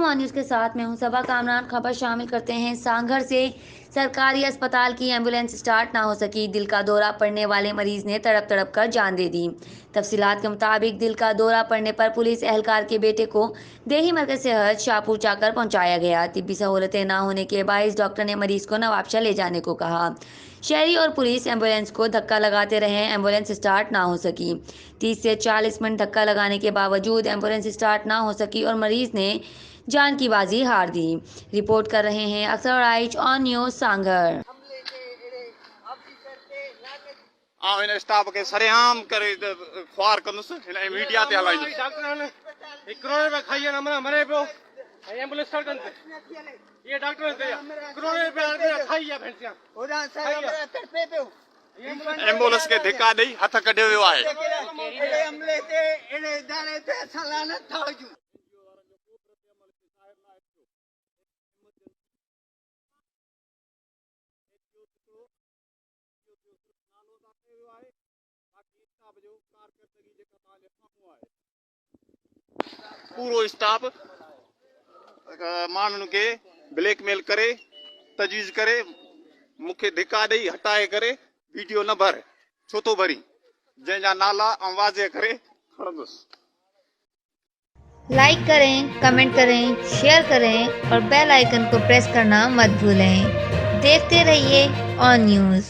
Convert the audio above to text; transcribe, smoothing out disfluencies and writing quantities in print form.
One news के साथ मैं हूं सबा कामरान। खबर शामिल करते हैं। सांगड़ से सरकारी अस्पताल की एम्बुलेंस स्टार्ट ना हो सकी। दिल का दौरा पड़ने वाले मरीज ने तड़प तड़प कर जान दे दी। तफसीलात के मुताबिक दिल का दौरा पड़ने पर पुलिस एहलकार के बेटे को देही मरकज से हज शाहपुर जाकर पहुंचाया गया। तिब्बी सहूलतें ना होने के बायस डॉक्टर ने मरीज को नवाबशाह ले जाने को कहा। शहरी और पुलिस एम्बुलेंस को धक्का लगाते रहे, एम्बुलेंस स्टार्ट ना हो सकी। 30 से 40 मिनट धक्का लगाने के बावजूद एम्बुलेंस स्टार्ट ना हो सकी और मरीज ने जान की बाजी हार दी। रिपोर्ट कर रहे हैं अक्सर आइच ऑन न्यूज सांगड़। इन स्टाफ के सरेआम करे ख्वार कंदुस इन मीडिया ते हलाई डॉक्टर ने 1 करोड़ रुपया खाई ना मरे पियो एम्बुलेंस स्टार्ट कर ये डॉक्टर ने 1 करोड़ रुपया खाई है भेंसिया ओदा साहब तड़पे पियो एम्बुलेंस के धिक्का दई हथ कढियो वियो आहे। एड़े हमले ते एड़े दाने ते सलाना थाजू पूरो स्टाफ माण्हुनि खे ब्लैकमेल करे तजवीज़ करे मूंखे धिका ॾेई हटाए करे वीडियो न भर छो थो भरी जंहिंजा नाला ऐं वाज़े करे खणंदुसि। लाइक करें, कमेंट करें, शेयर करें और बेल आइकन को प्रेस करना मत भूलें। देखते रहिए ऑन न्यूज़।